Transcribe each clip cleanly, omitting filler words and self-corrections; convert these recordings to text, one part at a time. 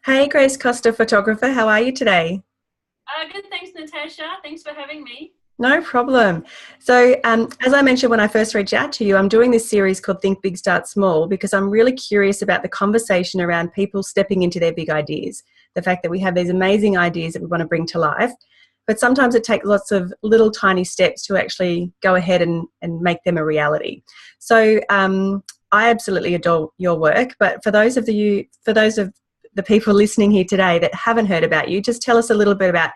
Hey, Grace Costa, photographer. How are you today? Good, thanks, Natasha. Thanks for having me. No problem. So, as I mentioned when I first reached out to you, I'm doing this series called Think Big, Start Small because I'm really curious about the conversation around people stepping into their big ideas. The fact that we have these amazing ideas that we want to bring to life, but sometimes it takes lots of little tiny steps to actually go ahead and make them a reality. So, I absolutely adore your work, but for those of the people listening here today that haven't heard about you, just tell us a little bit about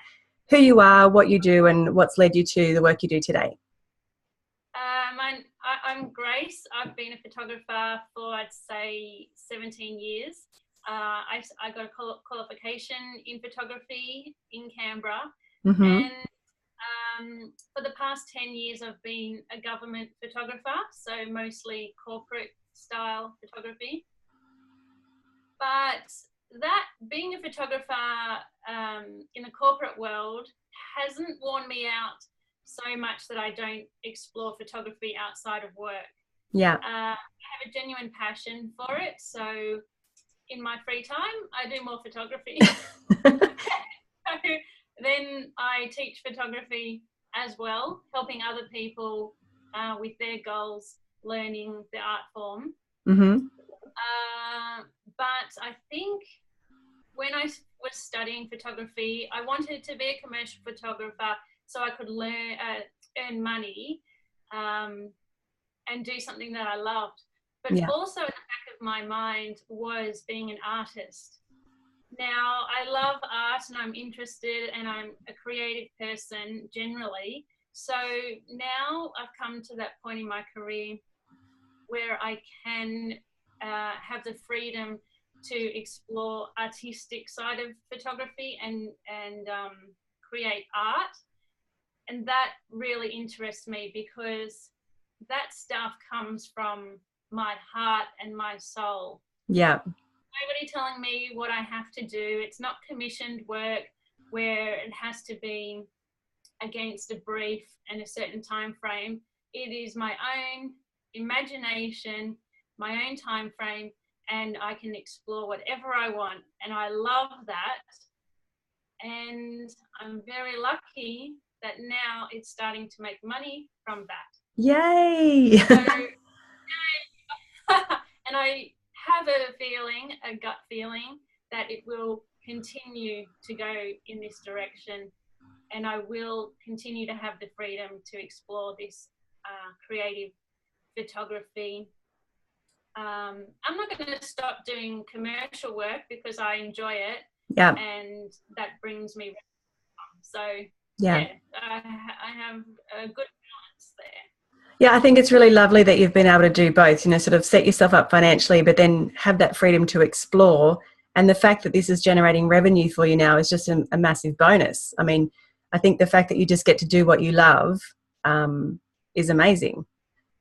who you are, what you do, and what's led you to the work you do today. I'm Grace. I've been a photographer for, I'd say, 17 years. I got a qualification in photography in Canberra, Mm-hmm. and for the past 10 years, I've been a government photographer, so mostly corporate style photography. But that being a photographer in the corporate world hasn't worn me out so much that I don't explore photography outside of work. Yeah. I have a genuine passion for it, so in my free time, I do more photography. So then I teach photography as well, helping other people with their goals, learning the art form. Mm-hmm. Uh, but I think when I was studying photography, I wanted to be a commercial photographer so I could earn money, um, and do something that I loved. But Yeah. also in the back of my mind was being an artist. Now, I love art and I'm interested and I'm a creative person generally. So now I've come to that point in my career where I can have the freedom to explore artistic side of photography and create art, and that really interests me because that stuff comes from my heart and my soul. Yeah. Nobody telling me what I have to do. It's not commissioned work where it has to be against a brief and a certain time frame. It is my own imagination, my own time frame, and I can explore whatever I want. And I love that. And I'm very lucky that now it's starting to make money from that. Yay. So, and I have a feeling, a gut feeling, that it will continue to go in this direction, and I will continue to have the freedom to explore this creative photography. I'm not going to stop doing commercial work because I enjoy it, Yeah. and that brings me. So Yeah. yeah, I have a good balance there. Yeah, I think it's really lovely that you've been able to do both, sort of set yourself up financially, but then have that freedom to explore. And the fact that this is generating revenue for you now is just a massive bonus. I mean, I think the fact that you just get to do what you love is amazing.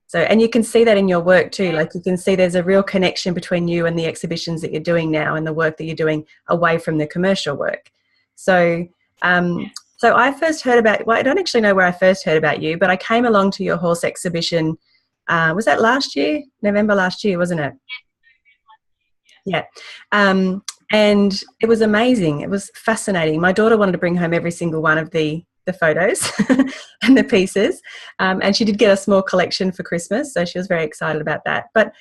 So, and you can see that in your work too. Like you can see there's a real connection between you and the exhibitions that you're doing now and the work that you're doing away from the commercial work. So, um, so I first heard about, well, I don't actually know where I first heard about you, but I came along to your horse exhibition. Was that last year? November last year, wasn't it? Yeah. And it was amazing. It was fascinating. My daughter wanted to bring home every single one of the photos and the pieces. And she did get a small collection for Christmas, so she was very excited about that. But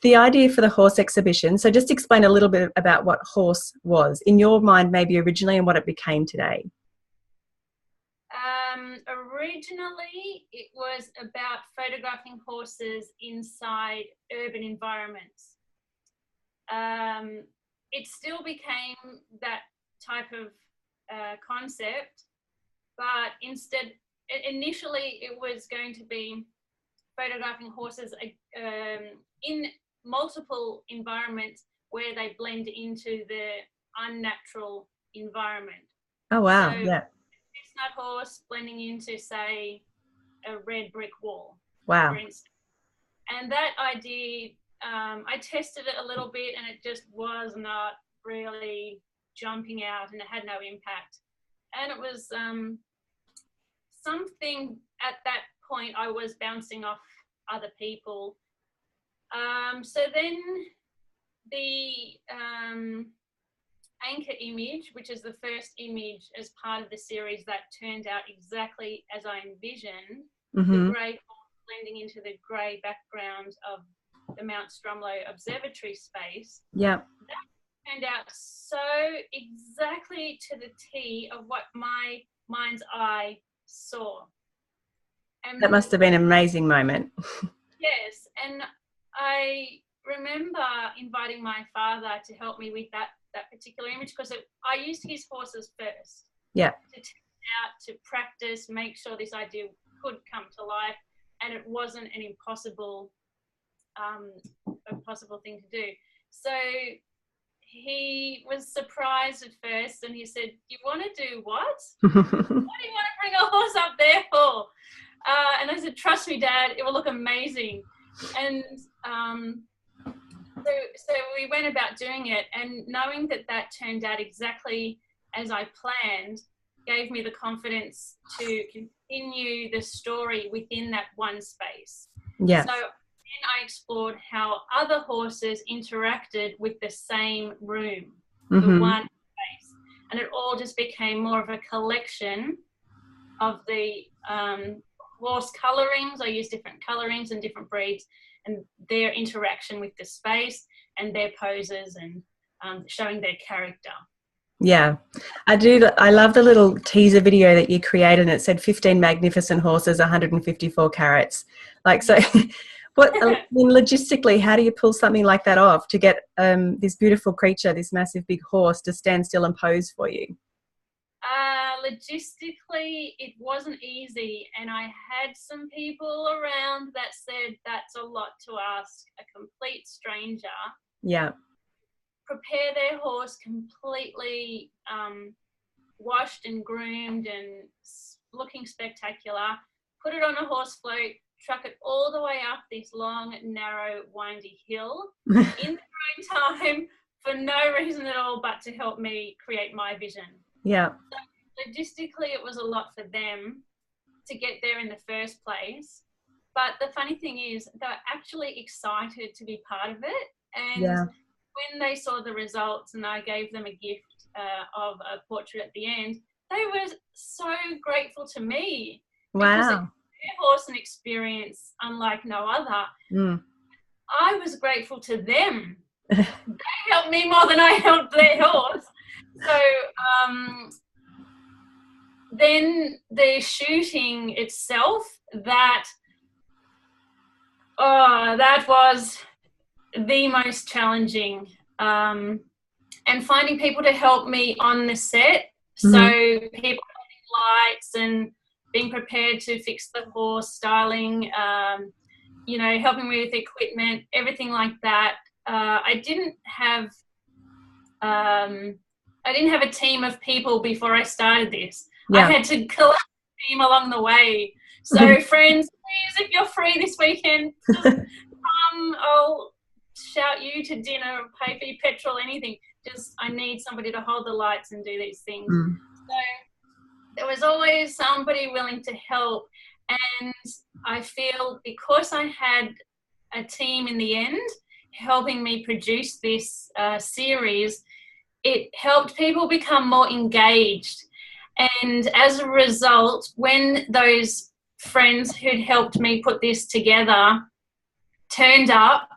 the idea for the horse exhibition, so just explain a little bit about what horse was in your mind, maybe originally, and what it became today. Originally, it was about photographing horses inside urban environments. Um, it still became that type of concept, but initially it was going to be photographing horses in multiple environments where they blend into the unnatural environment. Oh, So wow. a Yeah. chestnut horse blending into, say, a red brick wall, for Wow. instance. And that idea, I tested it a little bit and it just was not really jumping out and it had no impact. And it was something at that point I was bouncing off other people. So then the anchor image, which is the first image as part of the series that turned out exactly as I envisioned, the grey horse blending into the grey background of the Mount Stromlo Observatory space. Yeah. That turned out so exactly to the T of what my mind's eye saw. And that must have been an amazing moment. Yes, and I remember inviting my father to help me with that particular image, because I used his horses first. Yeah. To test out, to practice, make sure this idea could come to life, and it wasn't an impossible thing to do. So he was surprised at first, and he said, "You want to do what? What do you want to bring a horse up there for?" And I said, "Trust me, Dad, it will look amazing." And so we went about doing it, and knowing that turned out exactly as I planned gave me the confidence to continue the story within that one space. Yeah. So then I explored how other horses interacted with the same room, the one space, and it all just became more of a collection of the horse colorings. I used different colorings and different breeds, and their interaction with the space and their poses, and showing their character. Yeah, I do. I love the little teaser video that you created, and it said 15 magnificent horses, 154 carats. Like, so what, I mean, logistically, how do you pull something like that off to get this beautiful creature, this massive big horse, to stand still and pose for you? Logistically, it wasn't easy, and I had some people around that said that's a lot to ask a complete stranger. Yeah. Prepare their horse completely washed and groomed and looking spectacular, put it on a horse float, truck it all the way up this long, narrow, windy hill in their own time, for no reason at all but to help me create my vision. Yeah. So logistically, it was a lot for them to get there in the first place. But the funny thing is, they're actually excited to be part of it. And when they saw the results and I gave them a gift of a portrait at the end, they were so grateful to me. Wow. Because it's their horse and experience unlike no other. I was grateful to them. They helped me more than I helped their horse. So then the shooting itself, that was the most challenging, and finding people to help me on the set. So people having lights and being prepared to fix the horse, styling, helping me with equipment, everything like that. I didn't have a team of people before I started this. I had to collect a team along the way. So friends, please, if you're free this weekend, just come. I'll shout you to dinner, pay for your petrol, anything. Just, I need somebody to hold the lights and do these things. So there was always somebody willing to help. And I feel because I had a team in the end helping me produce this series, it helped people become more engaged. And as a result, when those friends who'd helped me put this together turned up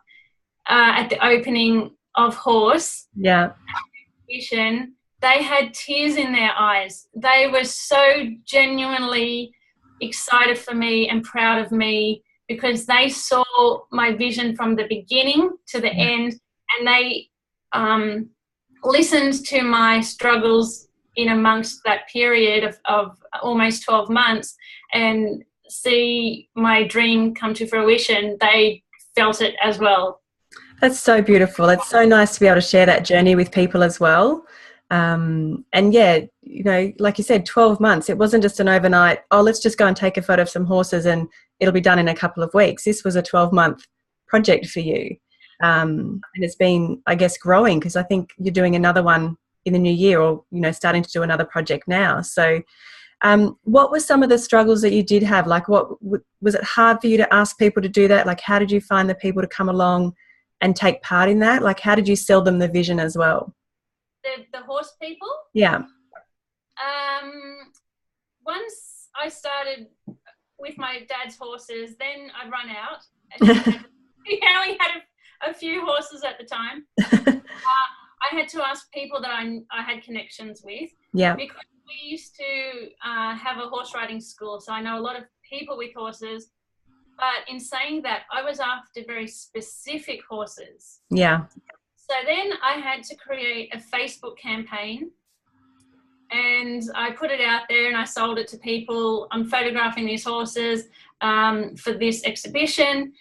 at the opening of Horse, exhibition, they had tears in their eyes. They were so genuinely excited for me and proud of me, because they saw my vision from the beginning to the end, and they listened to my struggles in amongst that period of almost 12 months and see my dream come to fruition. They felt it as well. That's so beautiful. It's so nice to be able to share that journey with people as well. And like you said, 12 months, it wasn't just an overnight, let's just go and take a photo of some horses and it'll be done in a couple of weeks. This was a 12-month project for you. And it's been, I guess, growing, because I think you're doing another one in the new year, or, starting to do another project now. So what were some of the struggles that you did have? Like, what was it hard for you to ask people to do that? Like, how did you find the people to come along and take part in that? Like, how did you sell them the vision as well? The the horse people. Yeah. Once I started with my dad's horses, then I'd run out. And he only had a few horses at the time. I had to ask people that I had connections with. Yeah. Because we used to have a horse riding school, so I know a lot of people with horses. But in saying that, I was after very specific horses. Yeah. So then I had to create a Facebook campaign, and I put it out there and I sold it to people. I'm photographing these horses for this exhibition.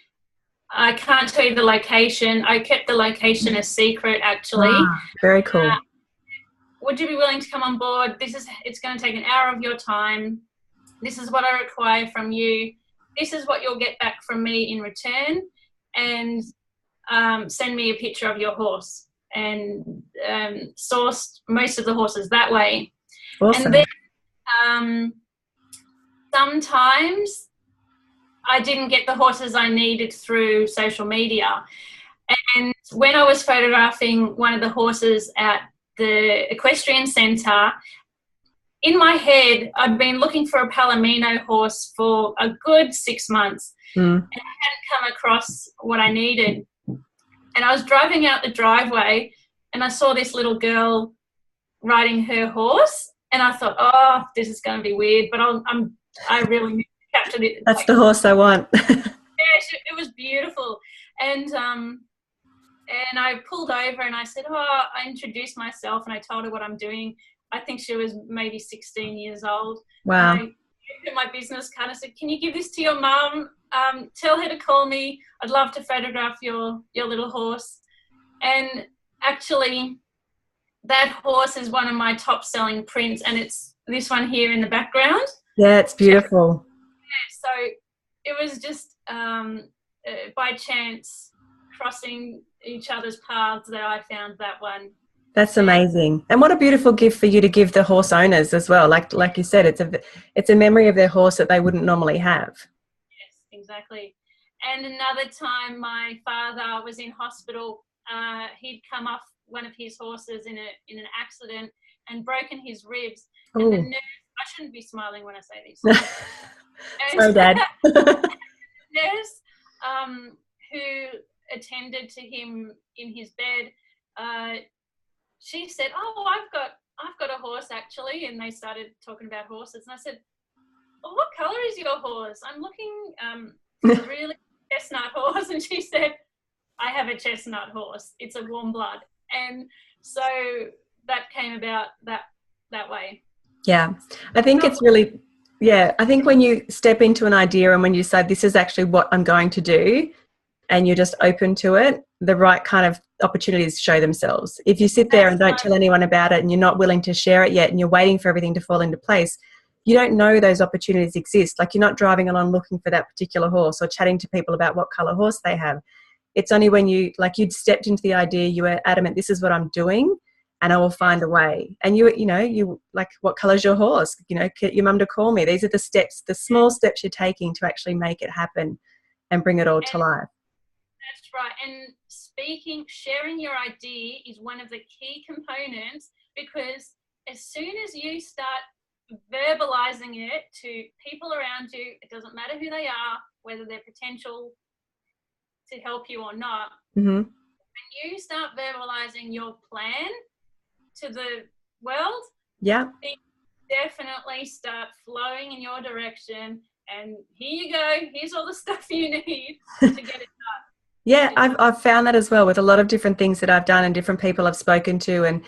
I can't tell you the location. I kept the location a secret, actually. Ah, very cool. Would you be willing to come on board? It's going to take an hour of your time. This is what I require from you. This is what you'll get back from me in return. And send me a picture of your horse. And sourced most of the horses that way. Awesome. And then sometimes I didn't get the horses I needed through social media. And when I was photographing one of the horses at the equestrian centre, in my head, I'd been looking for a Palomino horse for a good 6 months and I hadn't come across what I needed. And I was driving out the driveway and I saw this little girl riding her horse, and I thought, oh, this is going to be weird, but I really need to capture it. That's the horse I want. Yes, it was beautiful. And I pulled over and I said, I introduced myself and I told her what I'm doing. I think she was maybe 16 years old. Wow. And I gave her my business card. I said, can you give this to your mum? Tell her to call me. I'd love to photograph your little horse. And actually, that horse is one of my top selling prints, and it's this one here in the background. Yeah, it's beautiful. Yeah, so it was just by chance crossing each other's paths that I found that one. That's amazing. And what a beautiful gift for you to give the horse owners as well. Like you said, it's a memory of their horse that they wouldn't normally have. Yes, exactly. And another time my father was in hospital. He'd come off one of his horses in an accident and broken his ribs. And the nurse, I shouldn't be smiling when I say this. Sorry, Dad. The nurse who attended to him in his bed, she said, I've got a horse actually. And they started talking about horses. And I said, well, what colour is your horse? I'm looking for a really chestnut horse. And she said, I have a chestnut horse. It's a warm blood. And so that came about that way. Yeah. I think it's really, I think when you step into an idea and when you say, this is actually what I'm going to do, and you're just open to it, the right kind of opportunities show themselves. If you sit there and don't tell anyone about it and you're not willing to share it yet and you're waiting for everything to fall into place, you don't know those opportunities exist. Like, you're not driving along looking for that particular horse or chatting to people about what colour horse they have. It's only when you'd stepped into the idea, you were adamant, this is what I'm doing and I will find a way. And you like, what colour's your horse? Get your mum to call me. These are the steps, the small steps you're taking to actually make it happen and bring it all to life. That's right. And sharing your idea is one of the key components, because as soon as you start verbalizing it to people around you, it doesn't matter who they are, whether they're potential to help you or not. Mm-hmm. When you start verbalizing your plan to the world, things definitely start flowing in your direction. And here you go. Here's all the stuff you need to get it done. Yeah, I've found that as well with a lot of different things that I've done and different people I've spoken to. And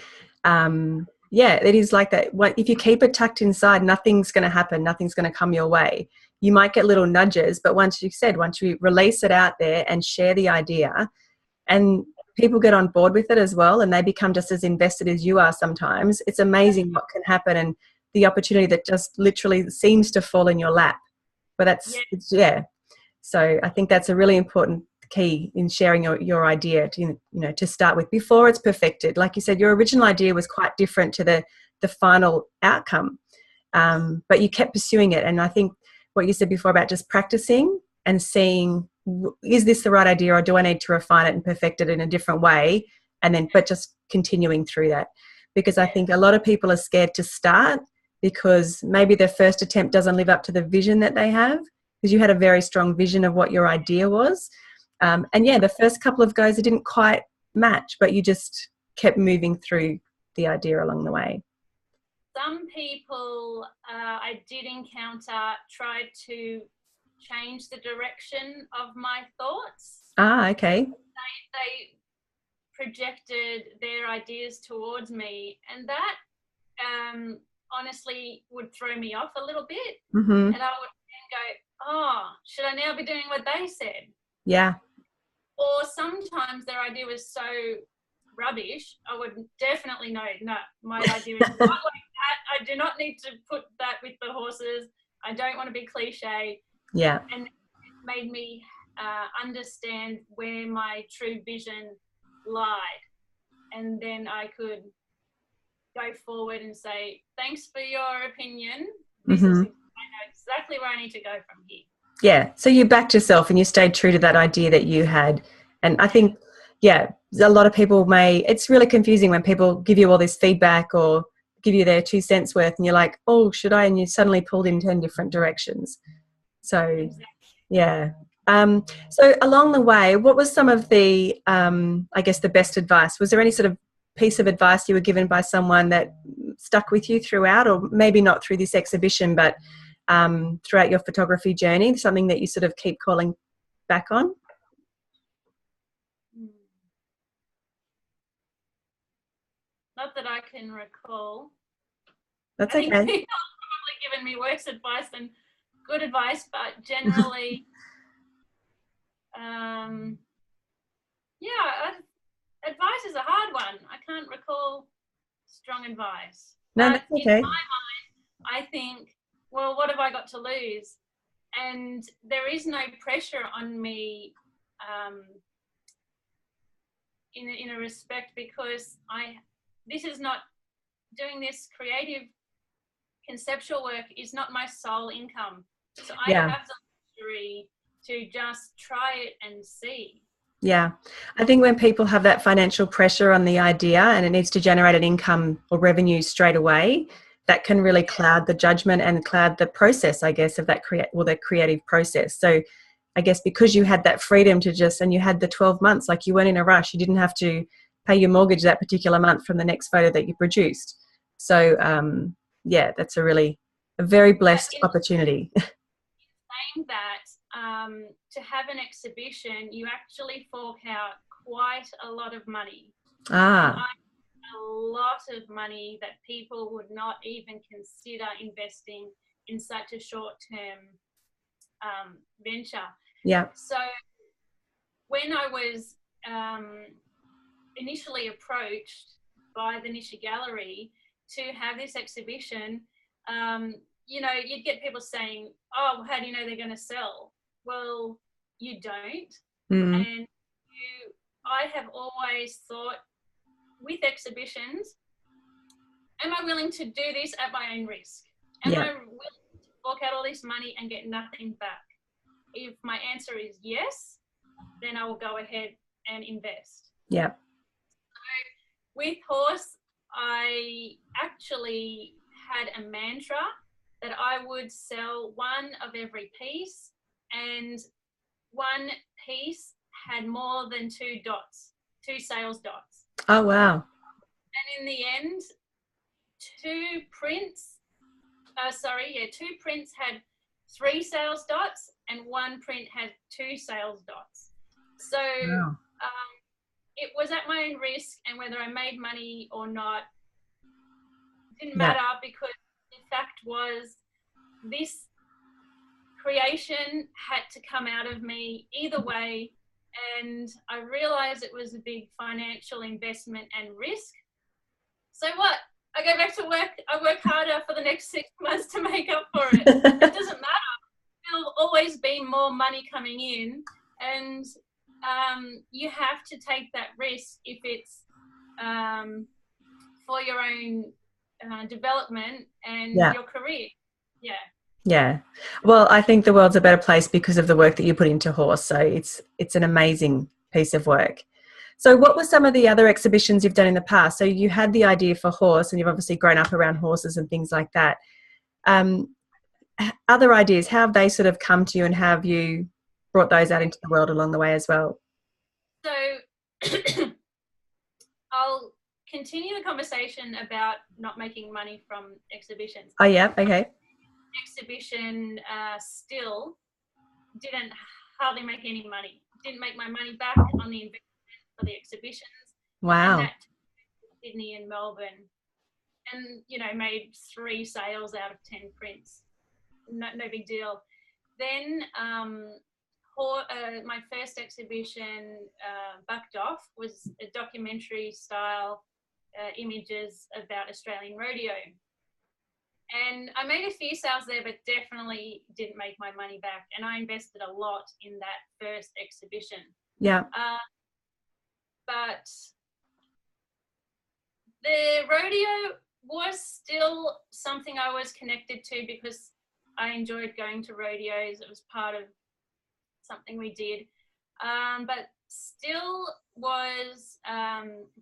it is like that. If you keep it tucked inside, nothing's going to happen. Nothing's going to come your way. You might get little nudges, but once you release it out there and share the idea, and people get on board with it as well, and they become just as invested as you are sometimes, it's amazing what can happen and the opportunity that just literally seems to fall in your lap. But so I think that's a really important key in sharing your idea to start with before it's perfected. Like you said, your original idea was quite different to the final outcome, but you kept pursuing it. And I think what you said before about just practicing and seeing, is this the right idea, or do I need to refine it and perfect it in a different way? And then, but just continuing through that. because I think a lot of people are scared to start because maybe their first attempt doesn't live up to the vision that they have, because you had a very strong vision of what your idea was. And yeah, the first couple of goes, it didn't quite match, but you just kept moving through the idea along the way. Some people I did encounter tried to change the direction of my thoughts. Ah, okay. They projected their ideas towards me, and that honestly would throw me off a little bit. Mm-hmm. And I would then go, oh, should I now be doing what they said? Yeah. Or sometimes their idea was so rubbish, I would definitely know, no, my idea is not like that. I do not need to put that with the horses. I don't want to be cliche. Yeah. And it made me understand where my true vision lied. And then I could go forward and say, thanks for your opinion. This is, I know exactly where I need to go from here. Yeah. So you backed yourself and you stayed true to that idea that you had. And I think, yeah, a lot of people it's really confusing when people give you all this feedback or give you their 2 cents worth and you're like, oh, should I? And you suddenly pulled in 10 different directions. So, yeah. So along the way, what was some of the, I guess, the best advice? Was there any sort of piece of advice you were given by someone that stuck with you throughout, or maybe not through this exhibition, but throughout your photography journey, something that you sort of keep calling back on? Not that I can recall. That's I think okay. people have probably given me worse advice than good advice, but generally, advice is a hard one. I can't recall strong advice. No, but that's okay. In my mind, I think, well, what have I got to lose? And there is no pressure on me in a respect, because this is not doing this creative conceptual work is not my sole income. So I have the luxury to just try it and see. Yeah. I think when people have that financial pressure on the idea and it needs to generate an income or revenue straight away, that can really cloud the judgment and cloud the process, I guess, of that the creative process. So I guess because you had that freedom to and you had the 12 months, like you weren't in a rush, you didn't have to pay your mortgage that particular month from the next photo that you produced. So, that's a very blessed opportunity. Saying that, to have an exhibition, you actually fork out quite a lot of money. A lot of money that people would not even consider investing in such a short-term venture. Yeah. So when I was initially approached by the Nisha Gallery to have this exhibition, you'd get people saying, oh, how do you know they're going to sell? Well, you don't. And I have always thought, with exhibitions, am I willing to do this at my own risk? Am I willing to fork out all this money and get nothing back? If my answer is yes, then I will go ahead and invest. Yeah. So with horse, I actually had a mantra that I would sell one of every piece, and one piece had more than 2 sales dots. Oh, wow. And in the end, 2 prints had 3 sales dots and 1 print had 2 sales dots. So it was at my own risk, and whether I made money or not didn't matter, because the fact was this creation had to come out of me either way. And I realized it was a big financial investment and risk. So what? I go back to work. I work harder for the next 6 months to make up for it. It doesn't matter. There'll always be more money coming in. And you have to take that risk if it's for your own development and your career. Yeah. Yeah. Well, I think the world's a better place because of the work that you put into horse. So it's an amazing piece of work. So what were some of the other exhibitions you've done in the past? So you had the idea for horse, and you've obviously grown up around horses and things like that. Other ideas, how have they sort of come to you, and have you brought those out into the world along the way as well? So I'll continue the conversation about not making money from exhibitions. Oh, yeah, okay. Exhibition still didn't hardly make any money. Didn't make my money back on the investment for the exhibitions. Wow. And that Sydney and Melbourne, and made 3 sales out of 10 prints. No big deal. Then my first exhibition, Bucked Off, was a documentary style images about Australian rodeo. And I made a few sales there, but definitely didn't make my money back. And I invested a lot in that first exhibition. Yeah. But the rodeo was still something I was connected to because I enjoyed going to rodeos. It was part of something we did. But still was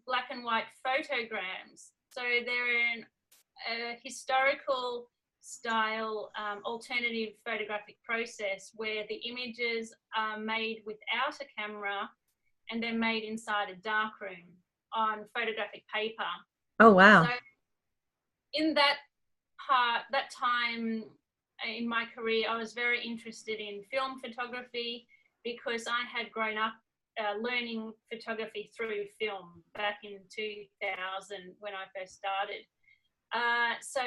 black and white photograms. So they're in a historical style alternative photographic process where the images are made without a camera and they're made inside a darkroom on photographic paper. Oh, wow. So in that time in my career, I was very interested in film photography because I had grown up learning photography through film back in 2000 when I first started. So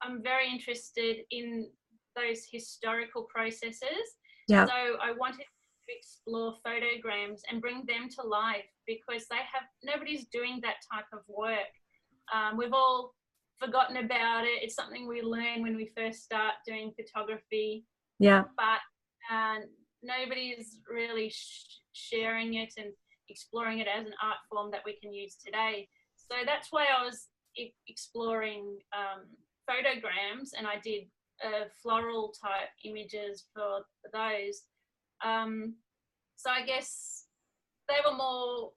I'm very interested in those historical processes. Yeah. So I wanted to explore photograms and bring them to life because nobody's doing that type of work. We've all forgotten about it. It's something we learn when we first start doing photography. Yeah. But nobody's really sharing it and exploring it as an art form that we can use today. So that's why I was exploring photograms, and I did floral type images for those. So I guess they were more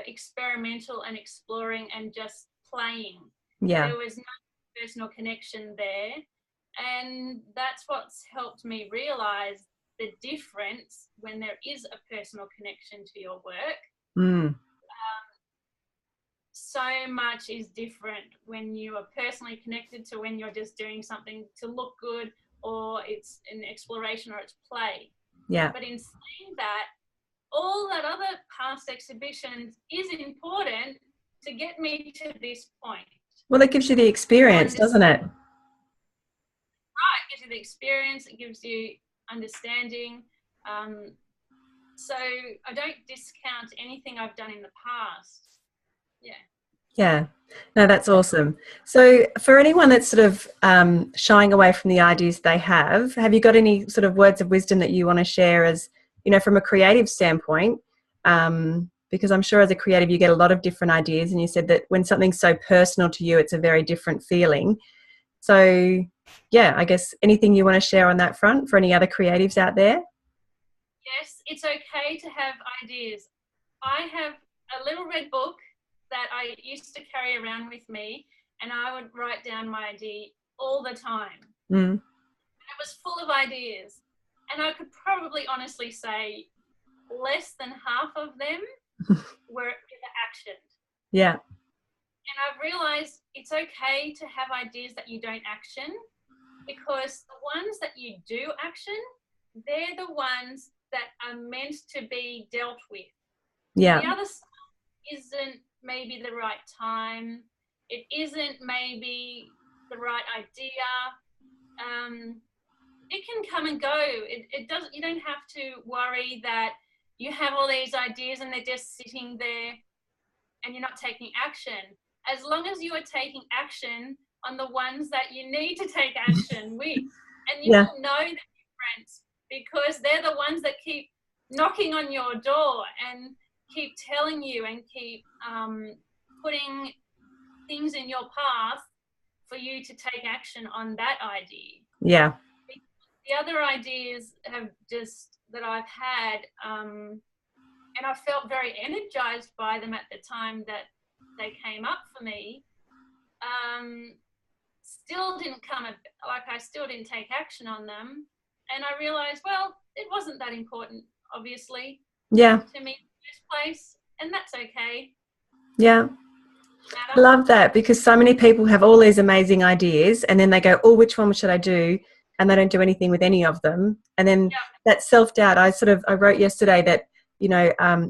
experimental and exploring and just playing. Yeah. There was no personal connection there, and that's what's helped me realize the difference when there is a personal connection to your work. So much is different when you are personally connected to when you're just doing something to look good, or it's an exploration, or it's play. Yeah. But in saying that, all that other past exhibitions is important to get me to this point. Well, it gives you the experience, doesn't it? Right, it gives you the experience, it gives you understanding. So I don't discount anything I've done in the past. Yeah. Yeah. No, that's awesome. So for anyone that's sort of shying away from the ideas they have you got any sort of words of wisdom that you want to share as, from a creative standpoint? Because I'm sure as a creative you get a lot of different ideas, and you said that when something's so personal to you, it's a very different feeling. So, yeah, I guess anything you want to share on that front for any other creatives out there? Yes, it's okay to have ideas. I have a little red book that I used to carry around with me, and I would write down my idea all the time. It was full of ideas, and I could probably honestly say less than half of them were ever actioned. Yeah. And I've realized it's okay to have ideas that you don't action, because the ones that you do action, they're the ones that are meant to be dealt with. Yeah. The other stuff isn't maybe the right time. It isn't maybe the right idea. It can come and go. It doesn't. You don't have to worry that you have all these ideas and they're just sitting there and you're not taking action. As long as you are taking action on the ones that you need to take action with, and you will know the difference, because they're the ones that keep knocking on your door and keep telling you and keep putting things in your path for you to take action on that idea. Yeah. The other ideas have just that I've had, and I felt very energized by them at the time that they came up for me. Still didn't I still didn't take action on them. And I realized, well, it wasn't that important, obviously, Yeah. to me in the first place. And that's okay. Yeah. I love that, because so many people have all these amazing ideas and then they go, oh, which one should I do? And they don't do anything with any of them. And then that self-doubt, I wrote yesterday that,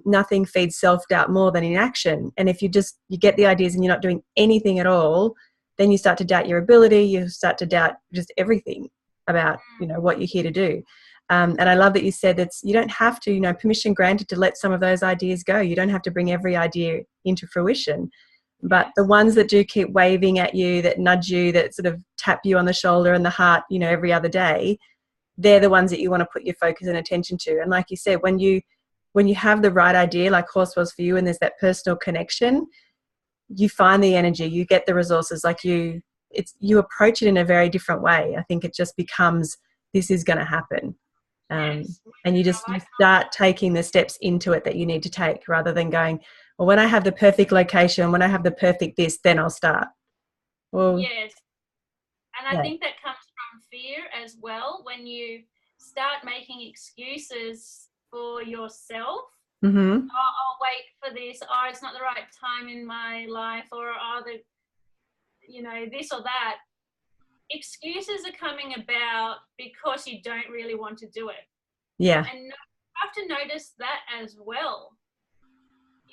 nothing feeds self-doubt more than inaction. And if you get the ideas and you're not doing anything at all, then you start to doubt your ability. You start to doubt just everything about, what you're here to do. And I love that you said that you don't have to, permission granted to let some of those ideas go. You don't have to bring every idea into fruition. But the ones that do keep waving at you, that nudge you, that sort of tap you on the shoulder and the heart, every other day, they're the ones that you want to put your focus and attention to. And like you said, when you have the right idea, like Horse was for you, and there's that personal connection, you find the energy, you get the resources, you approach it in a very different way. I think it just becomes, this is going to happen. And you start taking the steps into it that you need to take, rather than going, well, when I have the perfect location, when I have the perfect this, then I'll start. Well, yes. And I think that comes from fear as well. When you start making excuses for yourself, mm-hmm. I'll wait for this, it's not the right time in my life, or this or that. Excuses are coming about because you don't really want to do it. Yeah. And you have to notice that as well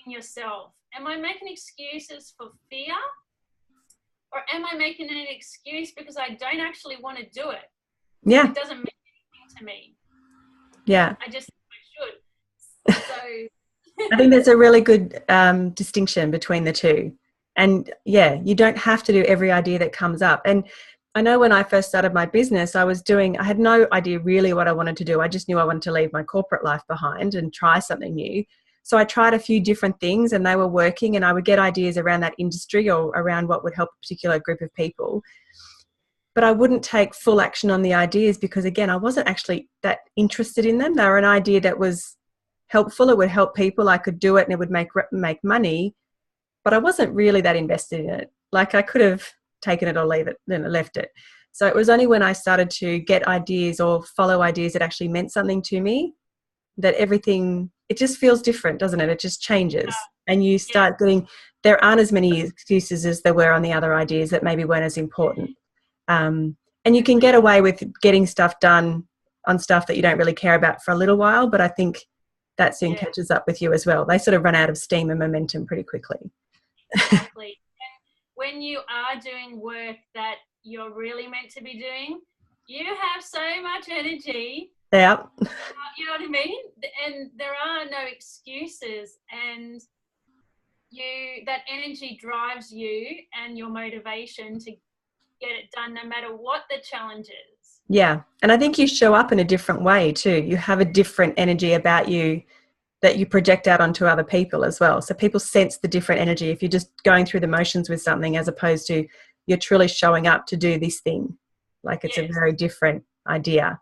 in yourself. Am I making excuses for fear? Or am I making an excuse because I don't actually want to do it? Yeah. It doesn't mean anything to me. Yeah. I just think I should. So I think there's a really good distinction between the two. And you don't have to do every idea that comes up. And I know when I first started my business, I had no idea really what I wanted to do. I just knew I wanted to leave my corporate life behind and try something new. So I tried a few different things and they were working, and I would get ideas around that industry or around what would help a particular group of people. But I wouldn't take full action on the ideas because, again, I wasn't actually that interested in them. They were an idea that was helpful. It would help people. I could do it and it would make money. But I wasn't really that invested in it. I could have taken it or leave it, then left it. So it was only when I started to get ideas or follow ideas that actually meant something to me that everything, it just feels different, doesn't it? It just changes. And you start getting, there aren't as many excuses as there were on the other ideas that maybe weren't as important. And you can get away with getting stuff done on stuff that you don't really care about for a little while, but I think that soon catches up with you as well. They sort of run out of steam and momentum pretty quickly. Exactly. And when you are doing work that you're really meant to be doing, you have so much energy. Yeah. You know what I mean? And there are no excuses, and that energy drives you and your motivation to get it done no matter what the challenge is. Yeah. And I think you show up in a different way too. You have a different energy about you that you project out onto other people as well. So people sense the different energy if you're just going through the motions with something, as opposed to you're truly showing up to do this thing. It's a very different idea.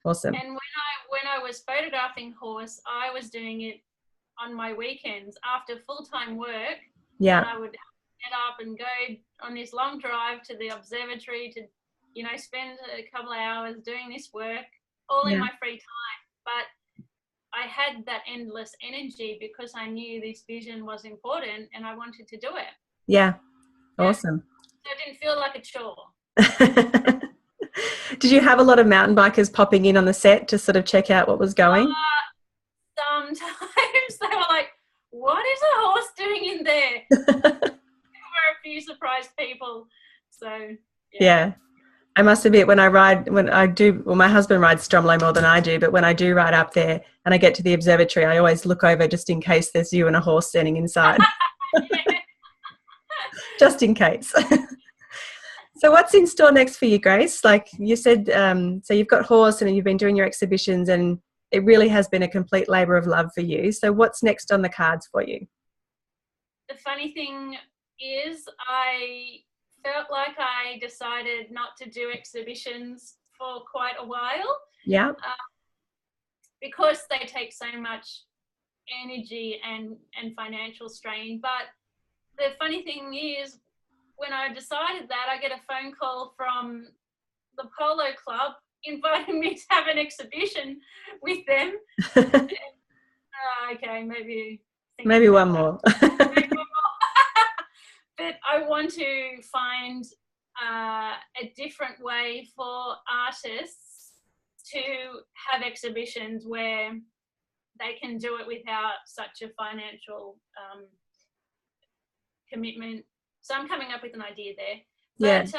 Awesome. And when I was photographing Horse, I was doing it on my weekends after full-time work. Yeah. And I would get up and go on this long drive to the observatory to, spend a couple of hours doing this work, all in my free time. But I had that endless energy because I knew this vision was important and I wanted to do it. Yeah. Awesome. So it didn't feel like a chore. Did you have a lot of mountain bikers popping in on the set to sort of check out what was going? Sometimes they were like, what is a horse doing in there? There were a few surprised people. So, yeah. I must admit, my husband rides Stromlo more than I do, but when I do ride up there and I get to the observatory, I always look over just in case there's you and a horse standing inside. Just in case. So what's in store next for you, Grace? Like you said, so you've got Horse and you've been doing your exhibitions and it really has been a complete labour of love for you. So what's next on the cards for you? The funny thing is I felt like I decided not to do exhibitions for quite a while. Yeah. Because they take so much energy and financial strain. But the funny thing is, when I decided that, I get a phone call from the Polo Club inviting me to have an exhibition with them. Okay, maybe one more. But I want to find a different way for artists to have exhibitions where they can do it without such a financial commitment. So I'm coming up with an idea there. But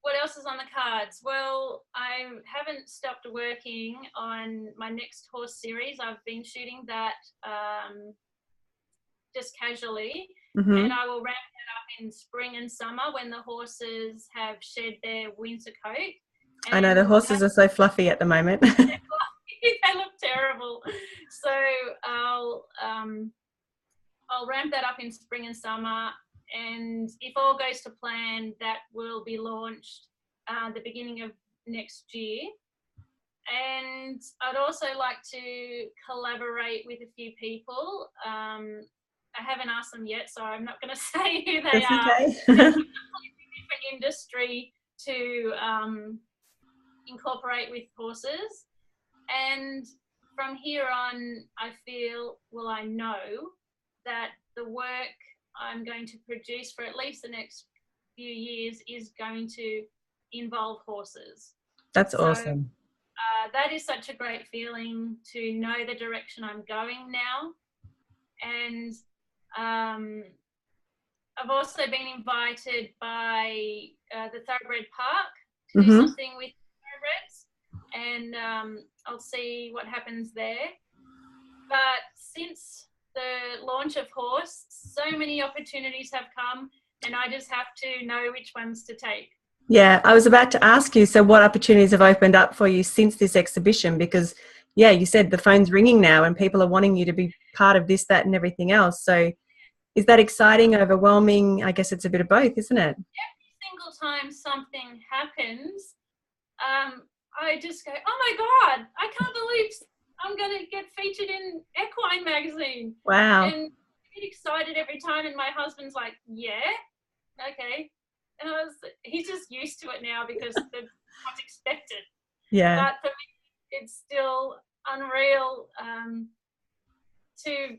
what else is on the cards? Well, I haven't stopped working on my next horse series. I've been shooting that just casually, and I will ramp that up in spring and summer when the horses have shed their winter coat. And I know the horses are so fluffy at the moment. They look terrible. So I'll ramp that up in spring and summer. And if all goes to plan, that will be launched the beginning of next year. And I'd also like to collaborate with a few people. I haven't asked them yet, so I'm not going to say who they That's are. okay. It's a different industry to incorporate with horses. And from here on, I know that the work I'm going to produce for at least the next few years is going to involve horses. That's awesome. That is such a great feeling to know the direction I'm going now. And I've also been invited by the Thoroughbred Park to do something with thoroughbreds, and I'll see what happens there. But since the launch of Horse, so many opportunities have come, and I just have to know which ones to take. Yeah, I was about to ask you, so what opportunities have opened up for you since this exhibition? Because, yeah, you said the phone's ringing now and people are wanting you to be part of this, that and everything else. So is that exciting, overwhelming? I guess it's a bit of both, isn't it? Every single time something happens, I just go, oh my God, I can't believe I'm going to get featured in Equine magazine. Wow. And I get excited every time, and my husband's like, yeah, okay. And he's just used to it now because that's what's expected. Yeah. But for me, it's still unreal to,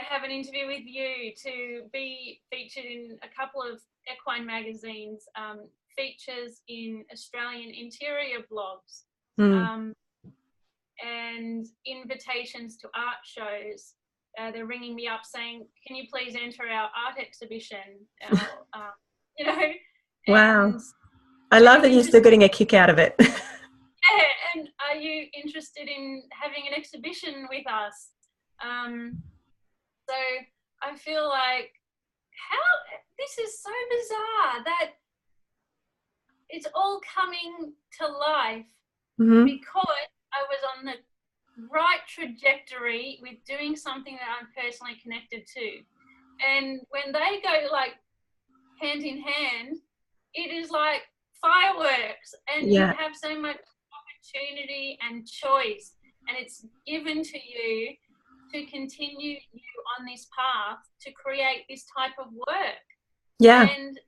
have an interview with you, to be featured in a couple of equine magazines, features in Australian interior blogs, and invitations to art shows. They're ringing me up saying, can you please enter our art exhibition? Wow. I love that you're still getting a kick out of it. Yeah, and are you interested in having an exhibition with us? So I feel like, this is so bizarre that it's all coming to life because I was on the right trajectory with doing something that I'm personally connected to. And when they go like hand in hand, it is like fireworks, and you have so much opportunity and choice, and it's given to you to continue you on this path to create this type of work. Yeah. And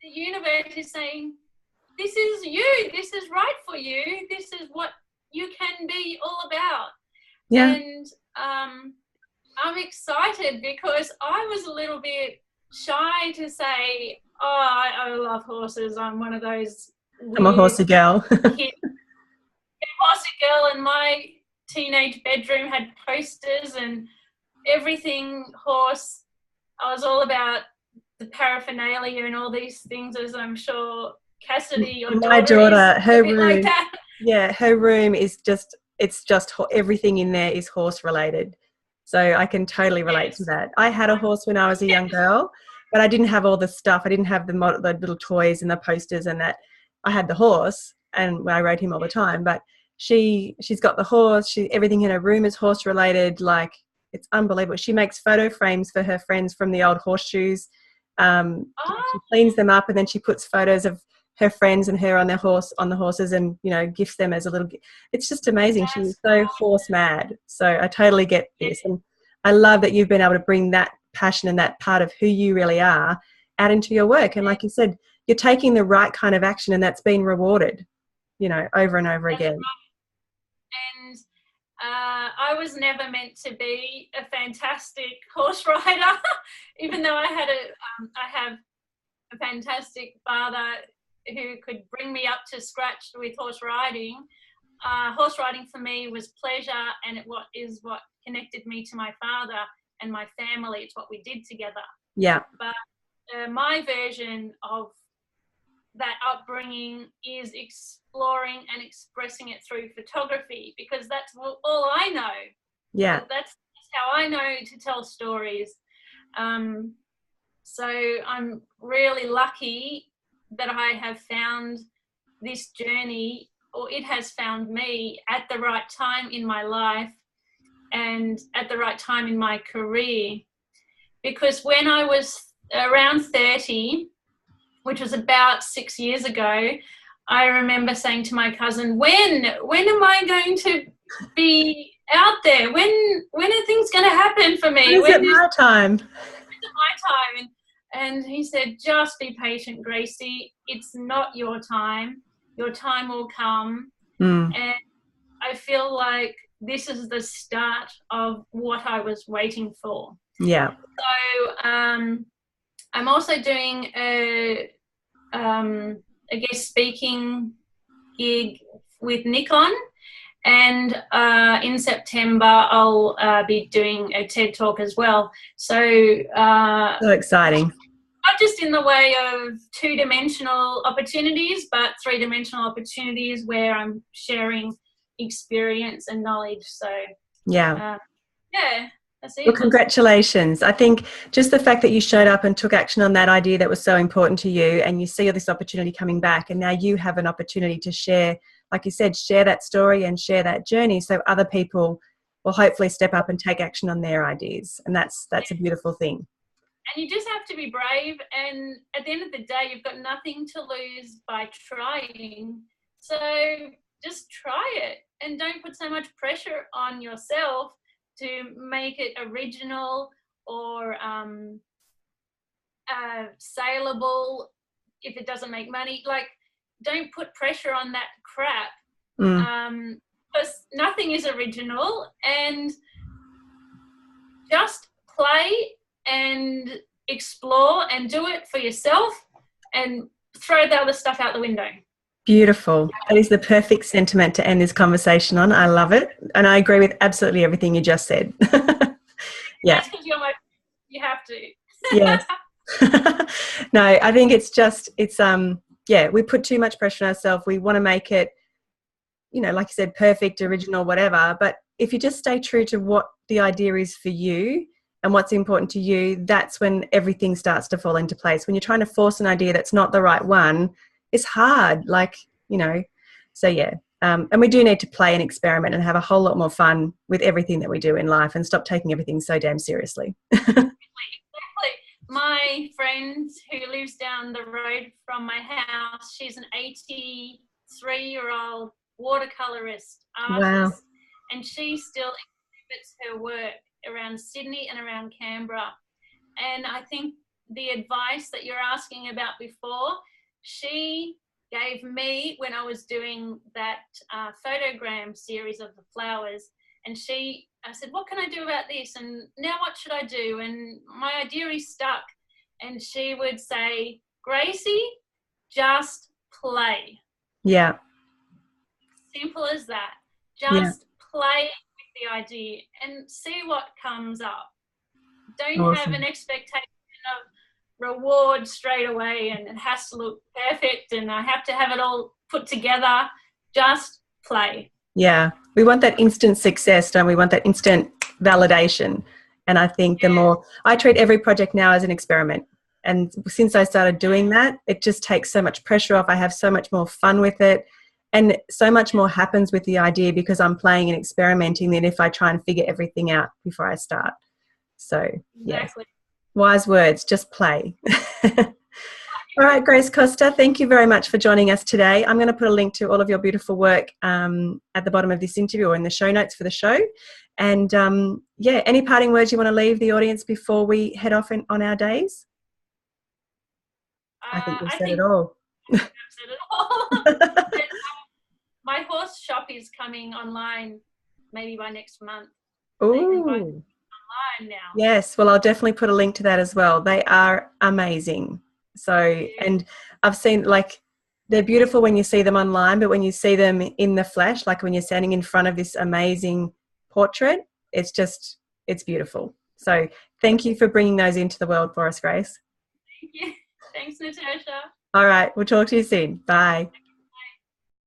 the universe is saying, this is you, this is right for you, this is what you can be all about. Yeah. And I'm excited because I was a little bit shy to say, I love horses. I'm one of those I'm a horsey girl. Horsey girl, and my teenage bedroom had posters and everything horse. I was all about the paraphernalia and all these things, as I'm sure Cassidy, your my daughter, her room, like that. Yeah, her room is just everything in there is horse related. So I can totally relate to that. I had a horse when I was a young girl, but I didn't have all the stuff. I didn't have the little toys and the posters and that. I had the horse, and I rode him all the time. But she's got the horse. Everything in her room is horse related. Like, it's unbelievable. She makes photo frames for her friends from the old horseshoes. She cleans them up, and then she puts photos of her friends and her on the horses, and gifts them as a little. It's just amazing. She's so horse mad. So I totally get this, and I love that you've been able to bring that passion and that part of who you really are out into your work. And like you said, you're taking the right kind of action, and that's been rewarded, you know, over and over again. Right. And I was never meant to be a fantastic horse rider, even though I have a fantastic father who could bring me up to scratch with horse riding. Horse riding for me was pleasure, and what connected me to my father and my family. It's what we did together. Yeah. But my version of that upbringing is exploring and expressing it through photography, because that's all I know. Yeah. That's how I know to tell stories. So I'm really lucky that I have found this journey, or it has found me at the right time in my life and at the right time in my career. Because when I was around 30, which was about 6 years ago, I remember saying to my cousin, when am I going to be out there? When are things going to happen for me? When is it my time? When is it my time? And he said, just be patient, Gracie. It's not your time. Your time will come. And I feel like this is the start of what I was waiting for. Yeah. So I'm also doing a guest speaking gig with Nikon, and in September I'll be doing a TED Talk as well. So exciting. Not just in the way of two-dimensional opportunities, but three-dimensional opportunities where I'm sharing experience and knowledge. So yeah. That's it. Well, congratulations. I think just the fact that you showed up and took action on that idea that was so important to you, and you see all this opportunity coming back, and now you have an opportunity to share, like you said, share that story and share that journey, so other people will hopefully step up and take action on their ideas. And that's a beautiful thing. And you just have to be brave, and at the end of the day, you've got nothing to lose by trying. So just try it, and don't put so much pressure on yourself to make it original or saleable if it doesn't make money. Like, don't put pressure on that crap, because nothing is original. And just play and explore and do it for yourself, and throw the other stuff out the window. Beautiful. That is the perfect sentiment to end this conversation on. I love it. And I agree with absolutely everything you just said. Yeah. That's because you have to. Yes. No, I think we put too much pressure on ourselves. We want to make it, like you said, perfect, original, whatever. But if you just stay true to what the idea is for you and what's important to you, that's when everything starts to fall into place. When you're trying to force an idea that's not the right one, it's hard, so yeah. And we do need to play and experiment and have a whole lot more fun with everything that we do in life, and stop taking everything so damn seriously. Exactly. My friend who lives down the road from my house, she's an 83-year-old watercolorist artist. Wow. And she still exhibits her work around Sydney and around Canberra. And I think the advice that you're asking about before, she gave me when I was doing that photogram series of the flowers. And I said, what can I do about this? And now what should I do? And my idea is stuck. And she would say, Gracie, just play. Yeah. Simple as that. Just play with the idea and see what comes up. Don't have an expectation of reward straight away, and it has to look perfect and I have to have it all put together. Just play. Yeah. We want that instant success, don't we? Want that instant validation. And I think the more I treat every project now as an experiment. And since I started doing that, it just takes so much pressure off. I have so much more fun with it. And so much more happens with the idea because I'm playing and experimenting than if I try and figure everything out before I start. So, exactly. Wise words, just play. All right, Grace Costa, thank you very much for joining us today. I'm going to put a link to all of your beautiful work at the bottom of this interview or in the show notes for the show. And yeah, any parting words you want to leave the audience before we head off on our days? I think you've said it all. I've said it all. My horse shop is coming online maybe by next month. Ooh. Now. Yes, well, I'll definitely put a link to that as well. They are amazing. So, and I've seen, like, they're beautiful when you see them online, but when you see them in the flesh, like when you're standing in front of this amazing portrait, it's beautiful. So thank you for bringing those into the world for us, Grace. Thank you. Thanks, Natasha. All right, we'll talk to you soon. Bye.